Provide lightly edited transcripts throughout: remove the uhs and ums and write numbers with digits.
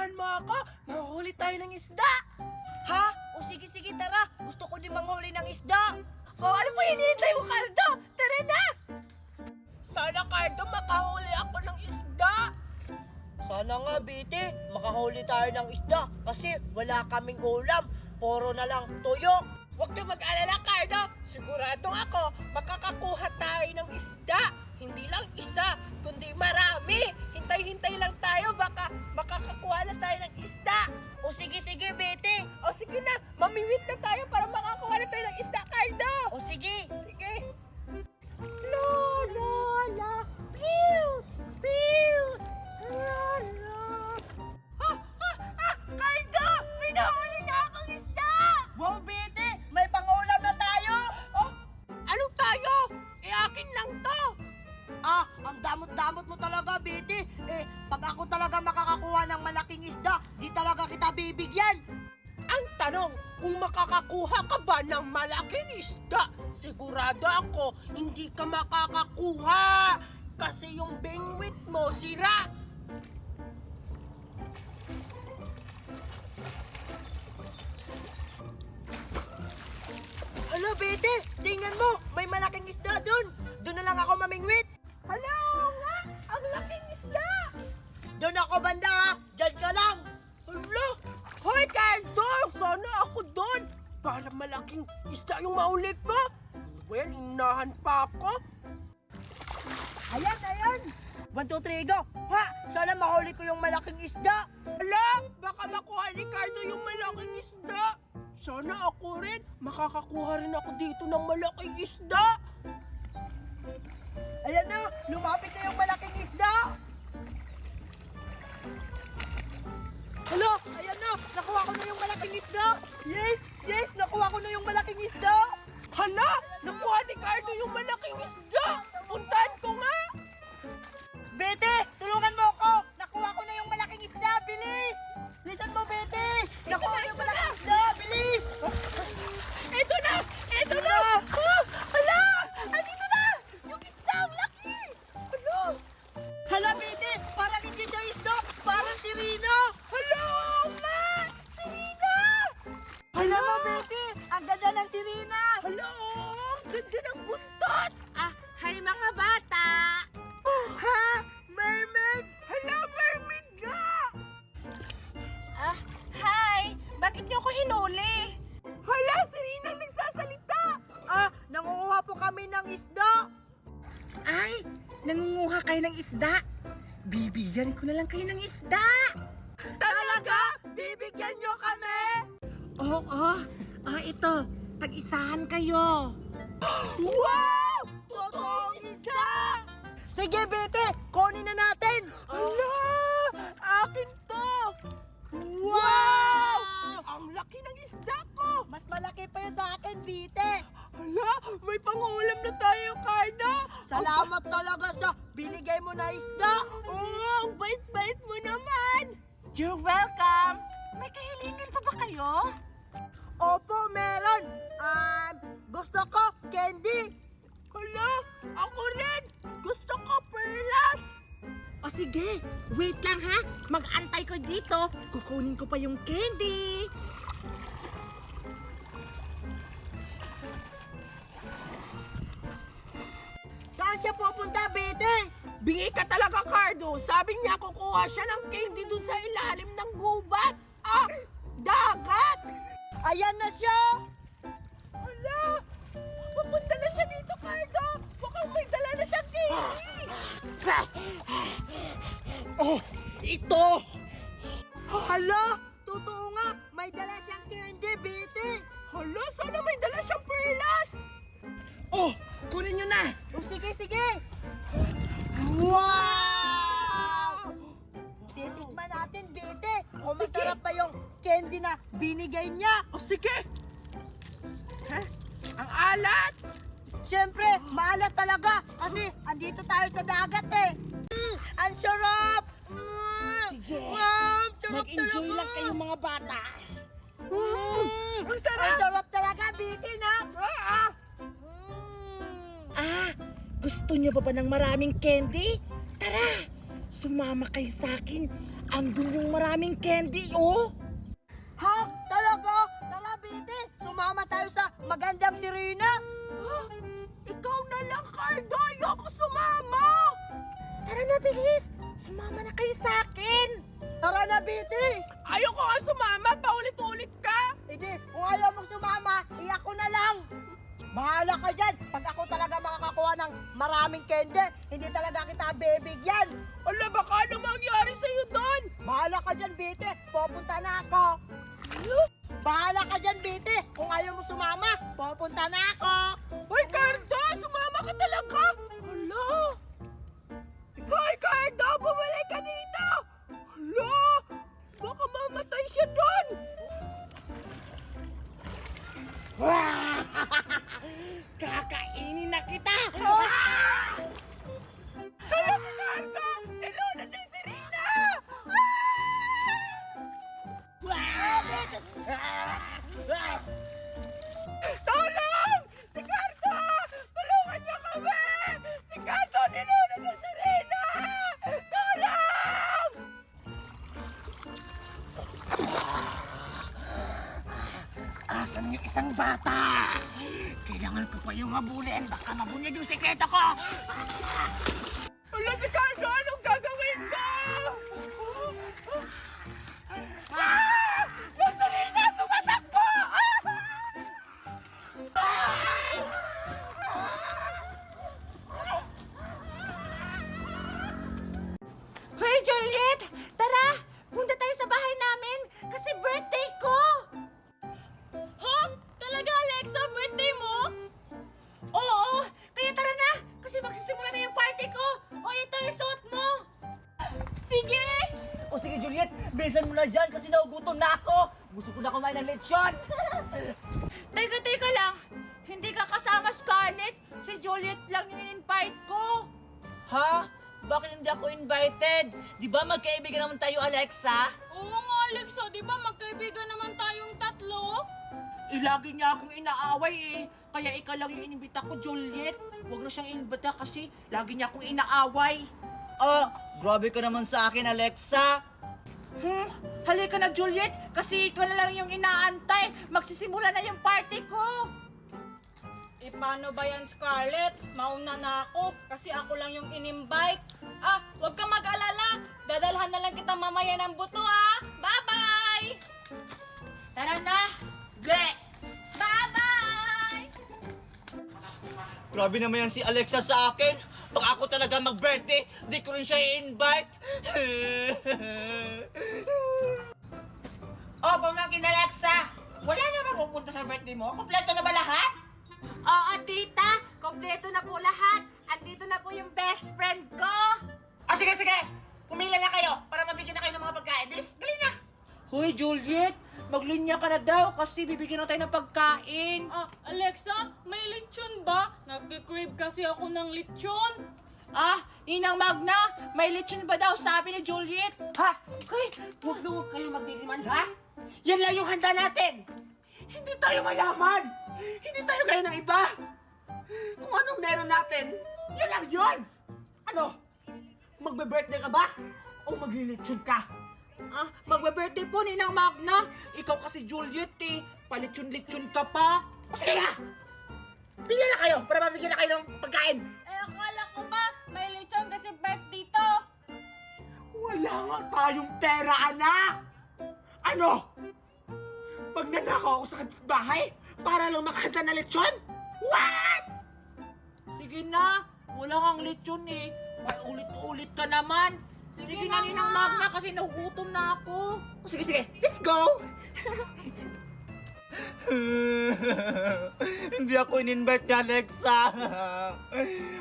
samahan mo ako. Manghuli tayo ng isda. Ha? O sige, tara. Gusto ko din manghuli ng isda. O ano po hinihintay mo, Cardo? Tara na! Sana, Cardo, makahuli ako ng isda. Sana nga, Bete, makahuli tayo ng isda kasi wala kaming ulam. Puro na lang tuyok. Huwag ka mag-alala, Cardo. Sigurado ako, makakakuha tayo ng isda. Hindi lang isa, kundi marami. Hintay-hintay lang tayo, baka makakakuha na tayo ng isda. O sige, Bete. O sige na, mamimit na tayo para makakuha na tayo ng isda, Cardo. O sige. Sige. La, la, la. Pew! Pew! La, la. Cardo! May nahuli na akong isda! Wow, Bete, may pangulam na tayo. Oh, anong tayo? Akin lang to. Ang damot-damot mo talaga, Bete. Pag ako talaga makakakuha ng malaking isda, di talaga kita bibigyan. Ang tanong, kung makakakuha ka ba ng malaking isda, sigurado ako hindi ka makakakuha kasi yung bingwit mo sira. Hala, Bete, tingnan mo, may malaking isda doon. Doon na lang ako mamingwit. Hala nga, ang laking isda. Doon ako banda, ha? Diyan ka lang. Hala, hoy Cardo, sana ako doon para malaking isda yung maulit ko. Well, inahan pa ako. Ayan. 1, 2, 3, go. Ha, sana mahuli ko yung malaking isda. Hala, baka makuha ni Cardo yung malaking isda. Sana ako rin, makakakuha rin ako dito ng malaking isda. Ayan na, lumapit na yung malaking isda. Hala, ayan na, nakuha ko na yung malaking isda. Yes, nakuha ko na yung malaking isda. Hala, nakuha ni Cardo yung malaking isda. Puntahan ko nga. Bete, tulungan mo ako. Nakuha ko na yung malaking isda, bilis. Lisan mo, Bete. Nakuha ko yung malaking isda, bilis. Ito na! Oh, hala, andito na. Yung isda, ang laki. Hala, Hala, Bete, parang hindi siya isda. Parang si Rina. hala, ma, si Rina. Hala mo, Bete, ang ganda ng si Rina. Hala, ang ganda ng buntot. Hi mga bata. Ha? Mermaid? Hala, mermaid nga. Hi! Bakit niyo ako hinuli? Hala, si Rina nagsasalita. Nangunguha po kami ng isda. Ay, nangunguha kayo ng isda. Bibigyan ko na lang kayo ng isda. Talaga? Bibigyan nyo kami? Oo, ito. Tag-isahan kayo. Wow! Totoong isda! Sige, Bete, kunin na natin. Hala! Akin to! Wow! Ang laki ng isda ko! Mas malaki pa yun sa akin, Bete. Hala! May pangulam na tayo, Cardo! Salamat talaga sa binigay mo na isda. Oh, ang bait-bait mo naman! You're welcome. May kahilingan pa ba kayo? Opo, meron. Gusto ko candy. Hala! Ako rin! Gusto ko perlas! O sige, wait lang ha. Mag-antay ko dito. Kukunin ko pa yung candy. Saan siya pupunta, Bete? Bingi ka talaga, Cardo! Sabi niya kukuha siya ng candy dun sa ilalim ng gubat! Dagat! Ayan na siya. Hala! Papunta na siya dito, Cardo! Mukhang may dala na siyang candy! Oh! Ito! Hala, totoo nga. May dala siyang candy, Bete. Hala! Sana may dala siyang perlas! Oh! Kunin niyo na! O sige. Wow! Titikman natin, Bete. Kung Sige. masarap pa yung candy na binigay niya. O sige! Ha? Ang alat! Siyempre, maalat talaga. Kasi andito tayo sa dagat eh. Ang sarap! Sige. Wow, sarap Mag-enjoy talaga. lang kayo mga bata. Ang sarap! Ang sarap talaga, Bete, na. Gusto niyo pa ba ng maraming candy? Tara, sumama kayo sa akin. Andun yung maraming candy, oh. Ha? Talaga? Tara, Bete. Sumama tayo sa magandang sirena. Ikaw na lang, Cardo. Ayoko sumama. Tara na, bilis. Sumama na kayo sa akin. Tara na, Bete. Ayoko nga sumama. Paulit-ulit ka. Hindi, kung ayaw mong sumama, ako na lang. Bahala ka dyan. Pag ako talaga makakakuha ng maraming candy, hindi talaga kita bibigyan. Ala, baka ano mangyari sa'yo doon? Bahala ka dyan, Bete. Pupunta na ako. Bahala ka dyan, Bete. Kung ayaw mo sumama, pupunta na ako. Hoy, Cardo! Sumama ka talaga! Hala! Hoy, Cardo! Bumalik ka dito! Hala! Baka mamatay siya doon! Kakainin na kita. Hala si Cardo! Nilunan na yung sirena! Tulong! Si Cardo! Tulungan niyo kami! Si Cardo nilunan ng sirena! Tulong! Asan yung isang bata? Kailangan ko pa yung habulin. Baka mabunyag yung sekreto ko. Hala si Cardo! Anong gagawin ko? Yung sirena! Tumatakbo! Hoy, Juliet! Tara! Punta tayo sa bahay namin kasi birthday ko! Ha? Talaga, Alexa? Birthday mo? Oo! Kaya tara na! Kasi magsisimula na yung party ko! O, ito yung suot mo! Sige! O sige, Juliet, bilisan mo na dyan kasi nagugutom na ako. Gusto ko na kumain ng lechon. Teka lang! Hindi ka kasama, Scarlett! Si Juliet lang yung in-invite ko! Ha? Bakit hindi ako invited? Di ba magkaibigan naman tayo, Alexa? Oo nga, Alexa. Di ba magkaibigan naman tayong tatlo? Lagi niya akong inaaway eh. Kaya ikaw lang yung inimbita ko, Juliet. Huwag na siyang inimbita kasi lagi niya akong inaaway. Oh, grabe ka naman sa akin, Alexa. Halika na, Juliet, kasi ikaw na lang yung inaantay. Magsisimula na yung party ko. E paano ba yan, Scarlett? Mauna na ako kasi ako lang yung in-invite. Ah, huwag ka mag-alala. Dadalhan na lang kita mamaya ng buto, ah. Bye-bye! Tara na! Gle! Bye-bye! Grabe naman yan si Alexa sa akin. Pag ako talaga mag-birthday, di ko rin siya i-invite. Oh, pamangkin Alexa! Wala na ba pupunta sa birthday mo? Kompleto na ba lahat? Oo, tita! Kompleto na po lahat! Andito na po yung best friend ko! Sige! Pumila na kayo para mabigyan na kayo ng mga pagkain. Bilis, dali na! Hoy, Juliet! Maglinya ka na daw kasi bibigyan na tayo ng pagkain. Ah, Alexa, may lechon ba? Nagkikrave kasi ako ng lechon. Ninang Magna, may lechon ba daw sabi ni Juliet? Ha? Hoy, huwag kayo magdiriman, ha? Yan lang yung handa natin! Hindi tayo mayaman! Hindi tayo gaya ng iba! Kung anong meron natin, yan lang yun! Ano? Magbe-birthday ka ba? O maglilitsyon ka? Magbe-birthday po, Ninang Magna! Ikaw kasi Juliet eh, palitsyon-litsyon ka pa! Sige na! Pila na kayo para mabigyan na kayo ng pagkain! Eh, akala ko ba may lechon kasi birthday to? Wala nga tayong pera, anak! Ano? Magnanakaw ako sa bahay para lang makahanda na lechon? What? Sige na, wala kang lechon eh. Ulit-ulit ka naman. Sige na, Ninang Magna, kasi nagugutom na ako. Sige, let's go! Hindi ako in-invite ni Alexa.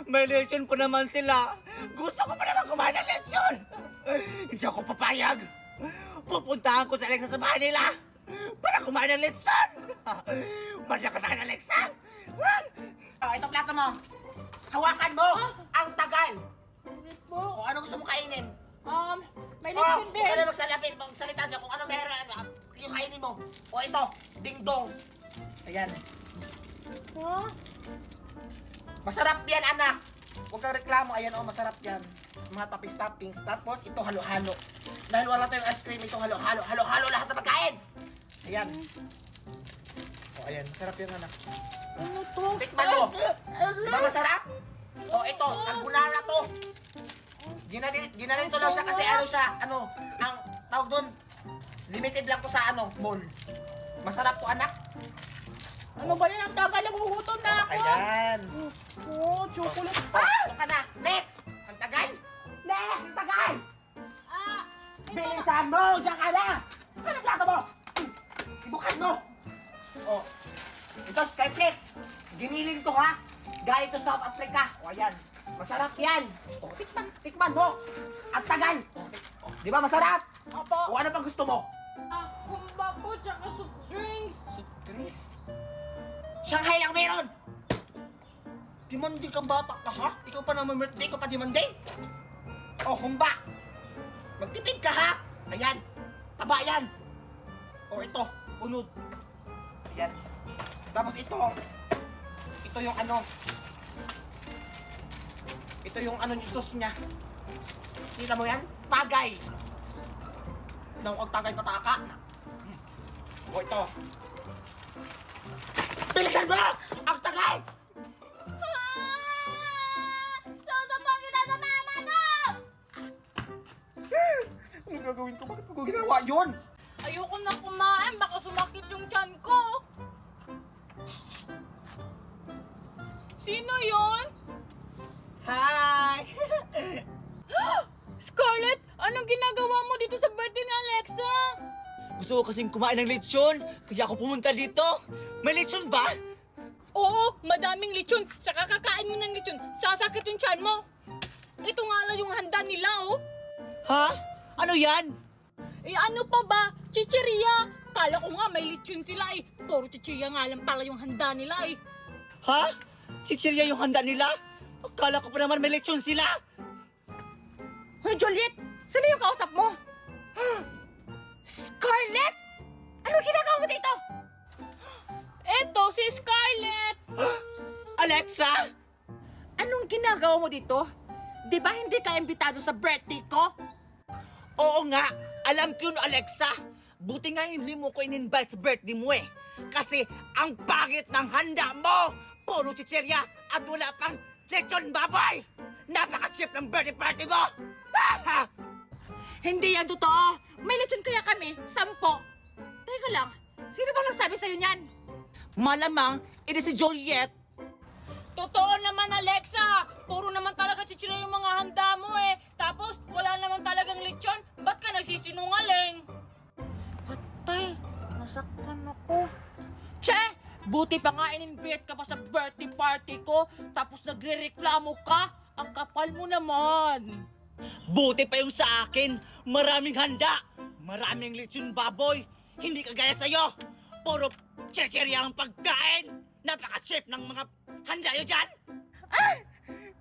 May lechon pa naman sila. Gusto ko pa naman kumain ng lechon. Hindi ako papayag. Pupuntahan ko sa Alexa sa bahay nila para kumain ng lechon. Madya ka sa akin, Alexa. Ito plato mo. Hawakan mo. Ang tagal. O ano gusto mo kainin? May lechon din. Huwag ka na magsalita dyan kung ano meron. Yung kainin mo. O ito, ding-dong. Ayan. Masarap yan, anak. Huwag kang reklamo. Ayan, masarap yan. mga toppings. Tapos ito halo-halo. Dahil wala tayong ice cream, ito halo-halo lahat ng pagkain. Ayan. O, ayan. Masarap yan, anak. Ano to? Tikman mo. Diba masarap? O, ito. Carbonara to. Ginanin to lang siya kasi ang tawag doon, limited lang to sa mall. Masarap to, anak. Ano ba yan? Ang tagal, nagugutom na ako. Ayan. Oh, chocolate. Ito ka na. Next. Ang tagal. Next. Ang tagal. Bilisan mo. Diyan ka na. Ano plato mo? Ibukas mo. Oh. Ito, Skyflex. Giniling to, ha? Galing to South Africa. O, ayan. Masarap yan. O, tikman mo. Ang tagal. O, di ba masarap? Opo. O, ano pang gusto mo? Humba po, tsaka soup drinks. Soup drinks. Shanghai lang meron. Demanding kang bata ka, ha? Ikaw pa naman birthday ko pa demanding. O, humba. Magtipid ka, ha? Ayan. Taba yan. O, ito. Unod. Ayan. Tapos ito. Ito yung Ito yung yung sauce niya. Kita mo yan? Tagay. Ang tagay pataka. O, ito. Bilisan mo! Ang tagay! Susubong kita sa mama ko! Ano gagawin ko? Bakit ko ginawa yun? Ayoko na kumain, baka sumakit yung tiyan ko. Sino yon? Hi! Scarlett, anong ginagawa mo dito sa birthday ni Alexa? Gusto ko kasing kumain ng lechon, kaya ako pumunta dito. May lechon ba? Oo, madaming lechon. Sa kakakain mo ng lechon, sasakit yung tiyan mo. Ito nga lang yung handa nila, oh. Ha? Ano yan? Eh ano pa ba? Chicheria! Kala ko nga may lechon sila eh. Puro chicheria nga lang pala yung handa nila eh. Ha? Chichirya yung handa nila? Akala ko pa naman may lechon sila. Hoy, Juliet! Sino yung kausap mo? Scarlett! Ano ginagawa mo dito? Eto, si Scarlett! Alexa! Anong ginagawa mo dito? Di ba hindi ka imbitado sa birthday ko? Oo nga, alam ko yun, Alexa. Buti nga hindi mo ko in-invite sa birthday mo eh. Kasi ang pangit ng handa mo! Puro chichirya at wala pang lechon baboy! Napaka-cheap ng birthday party mo! Hindi yan totoo. May lechon kaya kami, 10. Teka lang, sino bang nagsabi sa'yo niyan? Malamang, ito si Juliet. Totoo naman, Alexa! Puro naman talaga chichirya yung mga handa mo eh. Tapos, wala naman talagang lechon. Ba't ka nagsisinungaling? Patay, nasaktan ako. Che! Buti pa nga in-invite ka pa sa birthday party ko, tapos nagre-reklamo ka. Ang kapal mo naman. Buti pa yung sa akin. Maraming handa. Maraming lechon baboy. Hindi kagaya sa'yo. Puro chichirya ang pagkain. Napaka-cheap ng mga handa nyo dyan.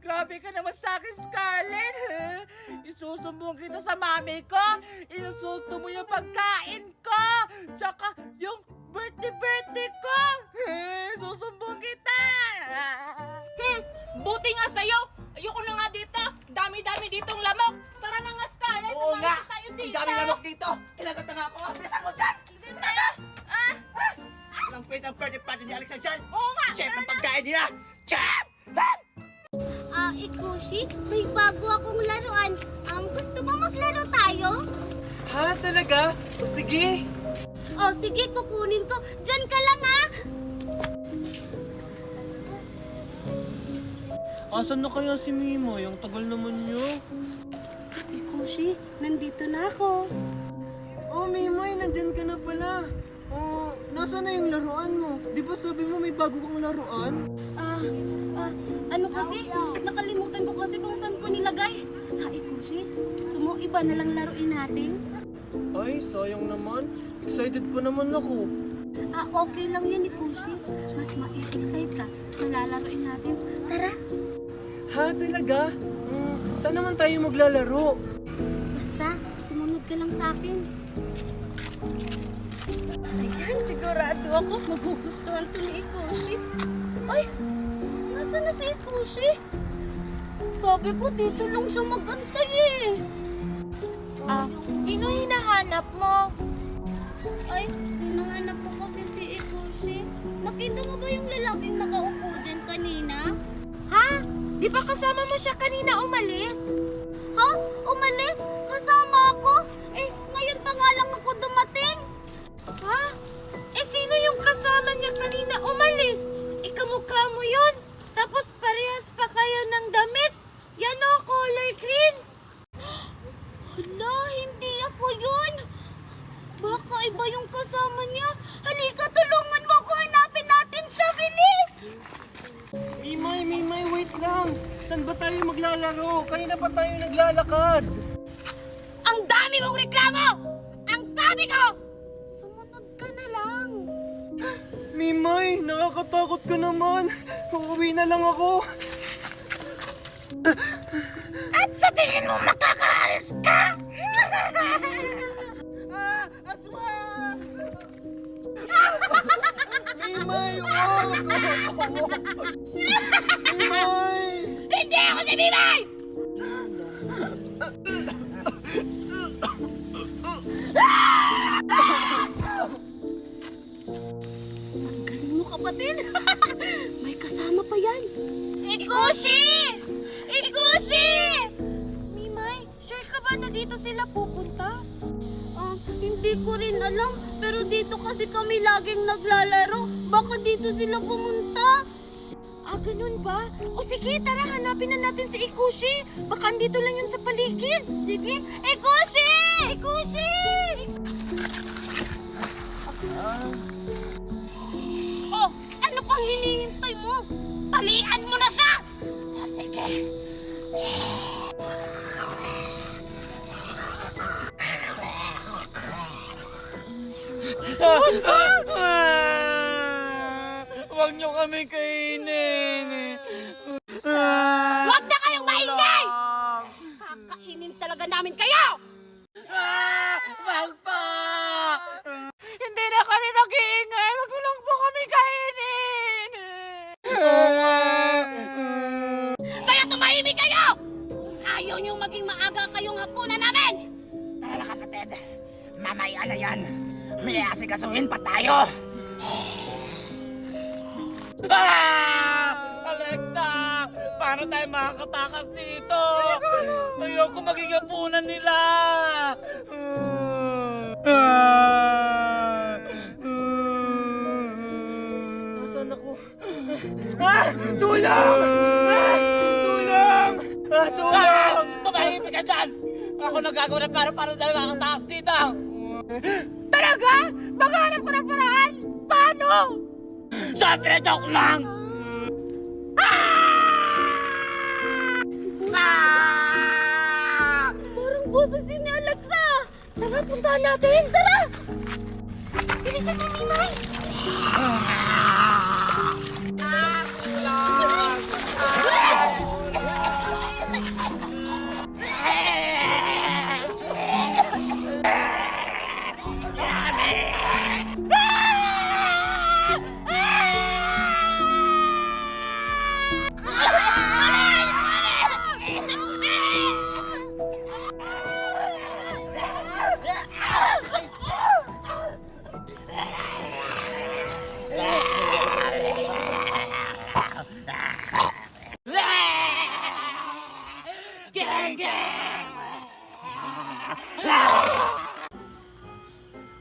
Grabe ka naman sa akin, Scarlett. Isusumbong kita sa mami ko. Inusulto mo yung pagkain ko. Tsaka yung birthday ko. Susumbong kita. Buti nga sa'yo! Ayoko na nga dito! Dami-dami ditong lamok! Tara na nga, Scarlett! Oo nga. Tumayo tayo Ang dito! dami lamok dito. Ilagat na nga ako. Bilisan mo dyan. Dito tayo! Walang kwenta ang birthday party ni Alexa dyan. Oo nga! Cheap ang pagkain nila. Cheap! Ikushi, may bago akong laruan. Gusto mo maglaro tayo? Ha? Talaga? O sige. O sige, kukunin ko. Diyan ka lang ha! Asan na kaya si Mimo? Yung tagal naman niyo. Ikushi, nandito na ako. Oh, Mimoy, nandyan ka na pala. Oh, nasa na yung laruan mo? Di ba sabi mo may bago kang laruan? Ano kasi? Nakalimutan ko kasi kung saan ko nilagay. Ikushi, gusto mo iba na lang laruin natin? Ay, sayang naman. Excited pa naman ako. Okay lang yan, Ikushi. Mas ma-excite ka sa lalaruin natin. Tara! Ha? Talaga? Saan naman tayo maglalaro? Basta, sumunod ka lang sa akin. Ayan, sigurado ako magugustuhan to ni Ikushi. Ay, nasa na si Ikushi? Sabi ko, dito lang siya magantay eh. Sino hinahanap mo? Ay, hinahanap ko kasi si Ikushi. Nakita mo ba yung lalaking nakaupo dyan kanina? Ha? Di ba kasama mo siya kanina umalis? Ha? Umalis? Kasama ako? Eh, ngayon pa nga lang ako dumating. Ha? Sino yung kasama niya kanina umalis? Ikamukha mo yun? Tapos parehas pa kayo ng damit? Yan o, color green. Hala, hindi ako yun. Baka iba yung kasama niya. Halika, tulungan mo ako. Hanapin natin siya, bilis! Mimay, wait lang. Saan ba tayo maglalaro? Kanina pa tayo naglalakad. Ang dami mong reklamo! Ang sabi ko! Sumunod ka na lang. Mimay, nakakatakot ka naman. Uuwi na lang ako. At sa tingin mo makakaalis ka? Aswang! Mimay, wag! Mimay! Hindi ako si Mimay! Ang galing mo, kapatid. May kasama pa yan. Ikushi! Ikushi! Mimay, sure ka ba na dito sila pupunta? Hindi ko rin alam. Pero dito kasi kami laging naglalaro. Baka dito sila pumunta. Ganun ba? O sige, tara, hanapin na natin si Ikushi. Baka andito lang yun sa paligid. Sige. Ikushi! Ikushi! Oh, ano pang hinihintay mo? Talian mo na siya! Oh, sige. Huwag niyo kami kainin. Huwag na kayong maingay! Kakainin talaga namin kayo! Wag pa! Hindi na kami mag-iingay. Wag mo lang po kami kainin. Kaya tumahimik kayo! Kung ayaw niyong maging maaga kayong hapunan namin! Tara na, kapatid. Mamaya na yan. May asikasuhin pa tayo. Alexa! Paano tayo makakatakas dito? Ayoko maging hapunan nila. Nasaan ako? Tulong! Tulong! Tulong! Tumahimik ka dyan! Ako nagagawa na para tayo makakatakas dito. Talaga? Maghanap ko ng paraan? Paano? Siyempre, joke lang! Parang boses ni Alexa! Tara, puntahan natin. Tara! Bilisan mo, Mimay.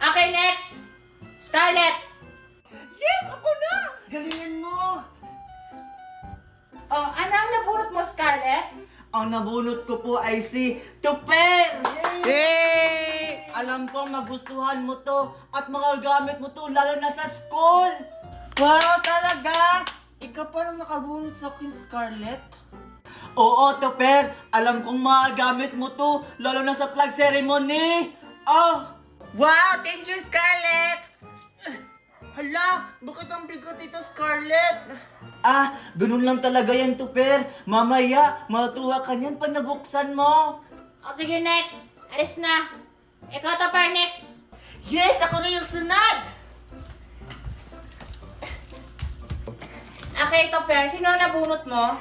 Okay, next. Scarlett. Yes, ako na! Galingan mo! Oh, ano ang nabunot mo, Scarlett? Ang nabunot ko po ay si Tuper! Yay! Alam kong magustuhan mo to at magagamit mo to lalo na sa school! Wow, talaga? Ikaw parang nakabunot sa akin, Scarlett. Oo, Tuper! Alam kong magagamit mo to lalo na sa flag ceremony! Oh! Wow, thank you, Scarlett. Hala, bakit ang bigot ito, Scarlett? Ganun lang talaga yan, Tuper. Mamaya, matuwa ka niyan pag nabuksan mo. O sige, next. Alis na. Ikaw to, par, next. Yes, ako na yung sunod. Okay, Topper, sino ang nabunot mo?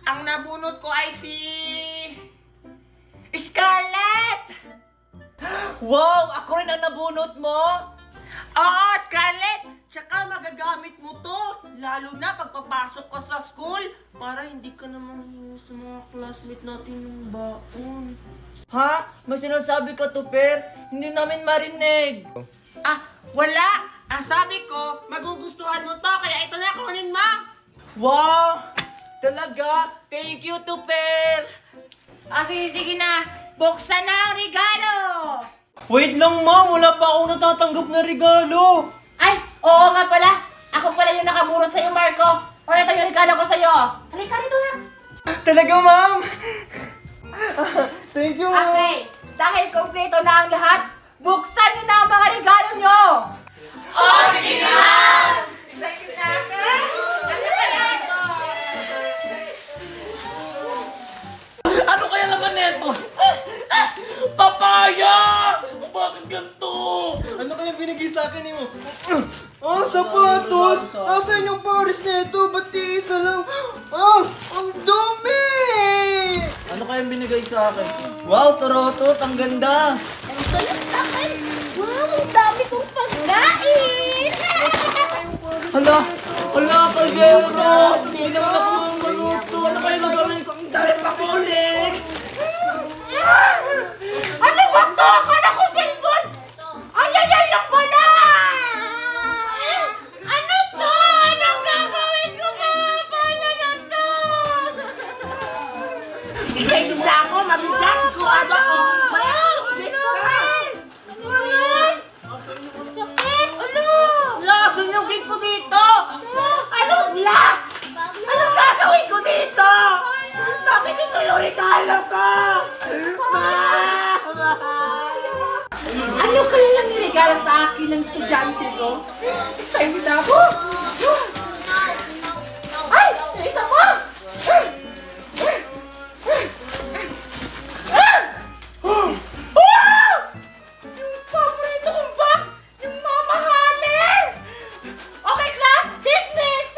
Ang nabunot ko ay si... Scarlett! Wow! Ako rin ang nabunot mo! Oo, Scarlett! Tsaka magagamit mo to. Lalo na pagpapasok ka sa school. Para hindi ka naman hingi sa mga classmate natin ng baon. Ha? May sinasabi ka, Tuper? Hindi namin marinig. Ah, wala! Sabi ko, magugustuhan mo to. Kaya ito na, kunin mo. Wow! Talaga? Thank you, Tuper! Sige na. Buksan na ang regalo. Wait lang, ma'am. Wala pa akong natatanggap na regalo. Ay, oo nga pala. Ako pala yung nakaburot sa'yo, Marco. O, ito yung regalo ko sa'yo. Halika rito na. Talaga, ma'am? Thank you, ma'am. Okay, dahil kompleto na ang lahat, buksan niyo na ang mga regalo niyo! Oh, sige ma'am! Excited na ako! Ano kaya ito? Ano kaya laman neto? Papaya! Bakit ganito? Ano kaya binigay sa akin mo? Sapatos! Asan yung pares nito? Ba't isa lang? Ang dumi! Ano kaya binigay sa akin? Wow, Torotot! Ang ganda! Ang galing sa akin. Wow, ang dami kong pagkain. Hala! Hala, Kaldero! Hindi naman ako maluto! Ano kaya nagawin ko? Ang dami pa ulit! Ano ba to? Akala ko cellphone! Ay, lang pala! Ano to? Anong gagawin ko sa pala na to? Excited na ako! Mabigat! Sigurado ako! Wow! Gusto ka! Sakit. Ano? Sunugin ko dito! Anong black? Anong gagawin ko dito? Bakit ito yung regalo ko? Ano kaya lang niregalo sa akin ng estudyante ko? Excited na ako! Ay! Yung isa mo! Wow! Yung paborito kong bag! Yung mamahalin! Okay, class! Dismiss!